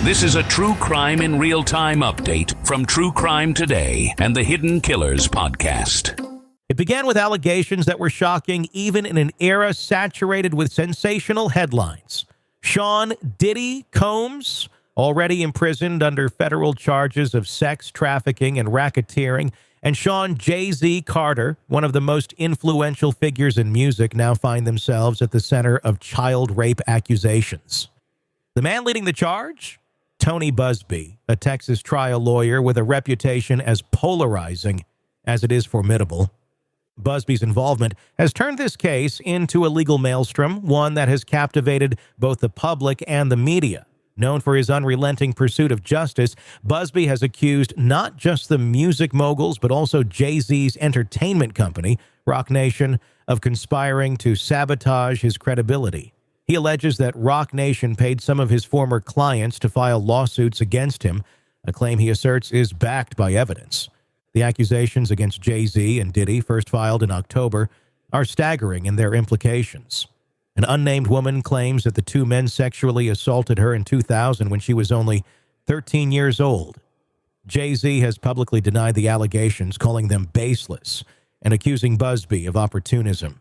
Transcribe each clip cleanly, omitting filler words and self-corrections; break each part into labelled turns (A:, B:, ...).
A: This is a true crime in real time update from True Crime Today and the Hidden Killers podcast.
B: It began with allegations that were shocking even in an era saturated with sensational headlines. Shawn Diddy Combs, already imprisoned under federal charges of sex trafficking and racketeering, and Shawn Jay-Z Carter, one of the most influential figures in music, now find themselves at the center of child rape accusations. The man leading the charge? Tony Buzbee, a Texas trial lawyer with a reputation as polarizing as it is formidable. Buzbee's involvement has turned this case into a legal maelstrom, one that has captivated both the public and the media. Known for his unrelenting pursuit of justice, Buzbee has accused not just the music moguls, but also Jay-Z's entertainment company, Roc Nation, of conspiring to sabotage his credibility. He alleges that Roc Nation paid some of his former clients to file lawsuits against him, a claim he asserts is backed by evidence. The accusations against Jay-Z and Diddy, first filed in October, are staggering in their implications. An unnamed woman claims that the two men sexually assaulted her in 2000 when she was only 13 years old. Jay-Z has publicly denied the allegations, calling them baseless, and accusing Buzbee of opportunism.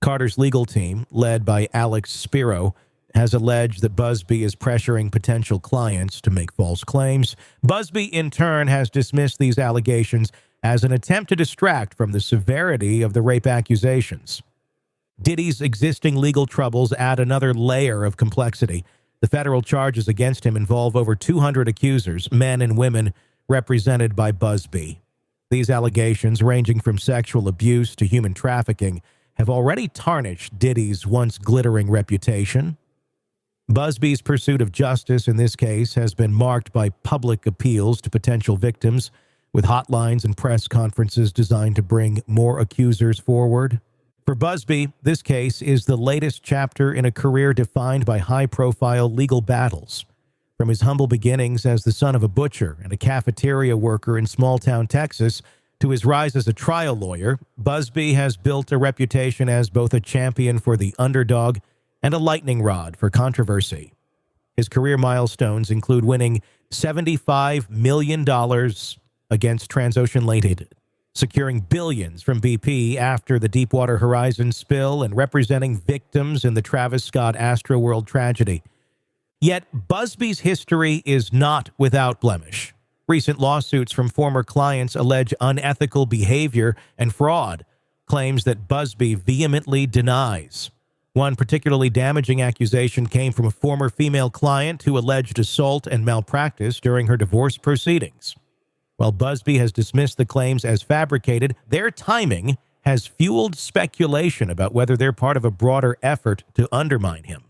B: Carter's legal team, led by Alex Spiro, has alleged that Buzbee is pressuring potential clients to make false claims. Buzbee, in turn, has dismissed these allegations as an attempt to distract from the severity of the rape accusations. Diddy's existing legal troubles add another layer of complexity. The federal charges against him involve over 200 accusers, men and women, represented by Buzbee. These allegations, ranging from sexual abuse to human trafficking, have already tarnished Diddy's once glittering reputation. Buzbee's pursuit of justice in this case has been marked by public appeals to potential victims, with hotlines and press conferences designed to bring more accusers forward. For Buzbee, this case is the latest chapter in a career defined by high-profile legal battles. From his humble beginnings as the son of a butcher and a cafeteria worker in small-town Texas to his rise as a trial lawyer, Buzbee has built a reputation as both a champion for the underdog and a lightning rod for controversy. His career milestones include winning $75 million against Transocean Limited, securing billions from BP after the Deepwater Horizon spill, and representing victims in the Travis Scott Astroworld tragedy. Yet Buzbee's history is not without blemish. Recent lawsuits from former clients allege unethical behavior and fraud, claims that Buzbee vehemently denies. One particularly damaging accusation came from a former female client who alleged assault and malpractice during her divorce proceedings. While Buzbee has dismissed the claims as fabricated, their timing has fueled speculation about whether they're part of a broader effort to undermine him.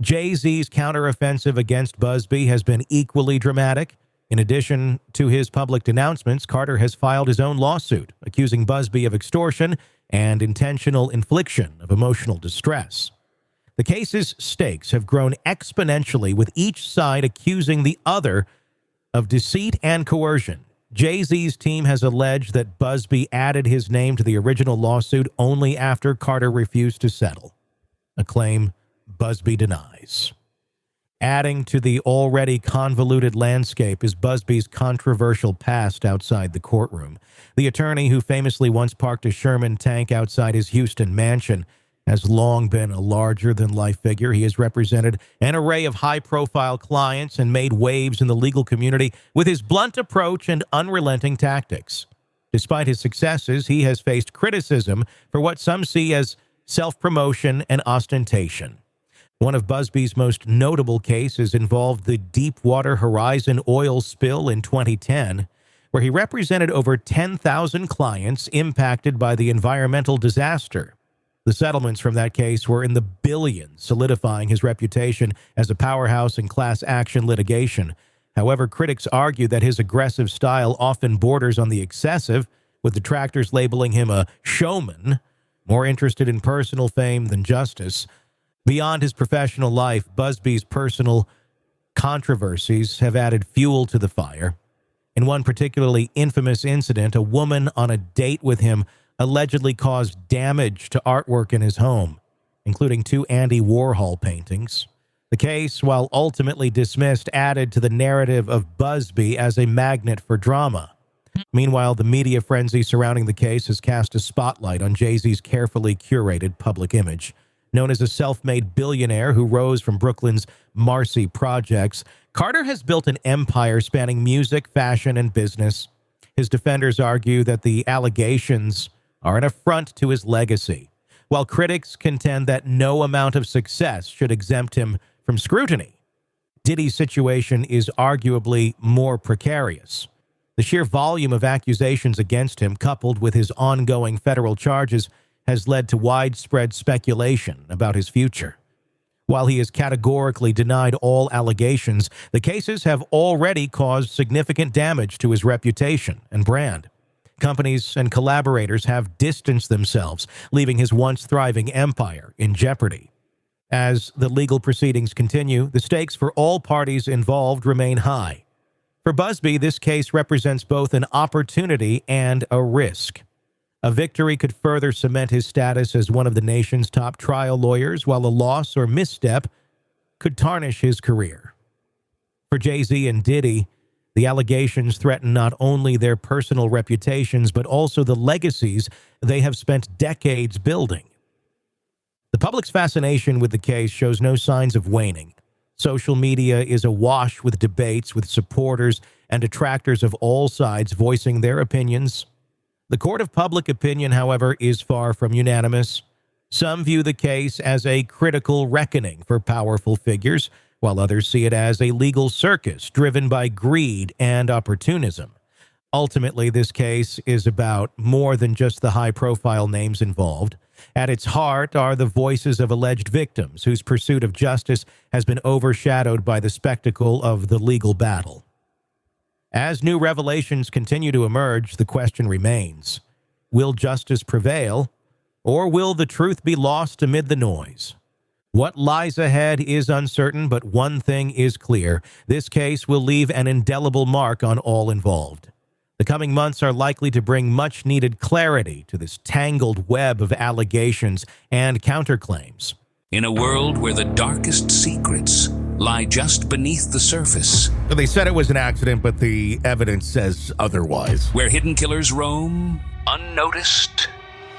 B: Jay-Z's counteroffensive against Buzbee has been equally dramatic. In addition to his public denouncements, Carter has filed his own lawsuit, accusing Buzbee of extortion and intentional infliction of emotional distress. The case's stakes have grown exponentially, with each side accusing the other of deceit and coercion. Jay-Z's team has alleged that Buzbee added his name to the original lawsuit only after Carter refused to settle, a claim Buzbee denies. Adding to the already convoluted landscape is Buzbee's controversial past outside the courtroom. The attorney who famously once parked a Sherman tank outside his Houston mansion has long been a larger-than-life figure. He has represented an array of high-profile clients and made waves in the legal community with his blunt approach and unrelenting tactics. Despite his successes, he has faced criticism for what some see as self-promotion and ostentation. One of Buzbee's most notable cases involved the Deepwater Horizon oil spill in 2010, where he represented over 10,000 clients impacted by the environmental disaster. The settlements from that case were in the billions, solidifying his reputation as a powerhouse in class action litigation. However, critics argue that his aggressive style often borders on the excessive, with detractors labeling him a showman, more interested in personal fame than justice. Beyond his professional life, Buzbee's personal controversies have added fuel to the fire. In one particularly infamous incident, a woman on a date with him allegedly caused damage to artwork in his home, including 2 Andy Warhol paintings. The case, while ultimately dismissed, added to the narrative of Buzbee as a magnet for drama. Meanwhile, the media frenzy surrounding the case has cast a spotlight on Jay-Z's carefully curated public image. Known as a self-made billionaire who rose from Brooklyn's Marcy projects, Carter has built an empire spanning music, fashion, and business. His defenders argue that the allegations are an affront to his legacy, while critics contend that no amount of success should exempt him from scrutiny. Diddy's situation is arguably more precarious. The sheer volume of accusations against him, coupled with his ongoing federal charges, has led to widespread speculation about his future. While he has categorically denied all allegations, the cases have already caused significant damage to his reputation and brand. Companies and collaborators have distanced themselves, leaving his once thriving empire in jeopardy. As the legal proceedings continue, the stakes for all parties involved remain high. For Buzbee, this case represents both an opportunity and a risk. A victory could further cement his status as one of the nation's top trial lawyers, while a loss or misstep could tarnish his career. For Jay-Z and Diddy, the allegations threaten not only their personal reputations, but also the legacies they have spent decades building. The public's fascination with the case shows no signs of waning. Social media is awash with debates, with supporters and detractors of all sides voicing their opinions. The court of public opinion, however, is far from unanimous. Some view the case as a critical reckoning for powerful figures, while others see it as a legal circus driven by greed and opportunism. Ultimately, this case is about more than just the high-profile names involved. At its heart are the voices of alleged victims whose pursuit of justice has been overshadowed by the spectacle of the legal battle. As new revelations continue to emerge, the question remains: will justice prevail, or will the truth be lost amid the noise? What lies ahead is uncertain, but one thing is clear: this case will leave an indelible mark on all involved. The coming months are likely to bring much-needed clarity to this tangled web of allegations and counterclaims.
A: In a world where the darkest secrets lie just beneath the surface.
B: They said it was an accident, but the evidence says otherwise.
A: Where hidden killers roam, unnoticed,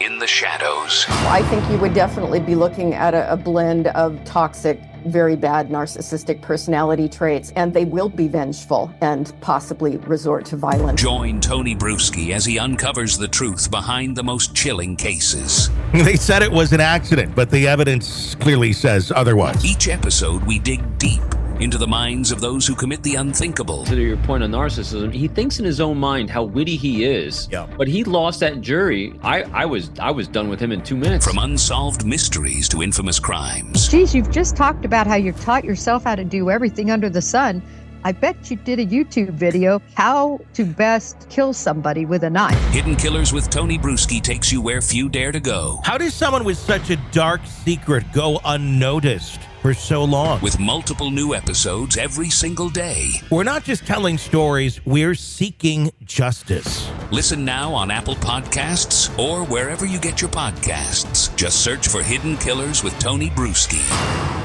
A: in the shadows.
C: I think you would definitely be looking at a blend of toxic, very bad narcissistic personality traits, and they will be vengeful and possibly resort to violence.
A: Join Tony Bruschi as he uncovers the truth behind the most chilling cases.
B: They said it was an accident, but the evidence clearly says otherwise.
A: Each episode, we dig deep into the minds of those who commit the unthinkable.
D: To your point on narcissism, he thinks in his own mind how witty he is.
B: Yeah.
D: But he lost that jury. I was done with him in 2 minutes.
A: From unsolved mysteries to infamous crimes.
E: Geez, you've just talked about how you taught yourself how to do everything under the sun. I bet you did a YouTube video, how to best kill somebody with a knife.
A: Hidden Killers with Tony Bruschi takes you where few dare to go.
B: How does someone with such a dark secret go unnoticed for so long?
A: With multiple new episodes every single day.
B: We're not just telling stories, we're seeking justice.
A: Listen now on Apple Podcasts or wherever you get your podcasts. Just search for Hidden Killers with Tony Bruschi.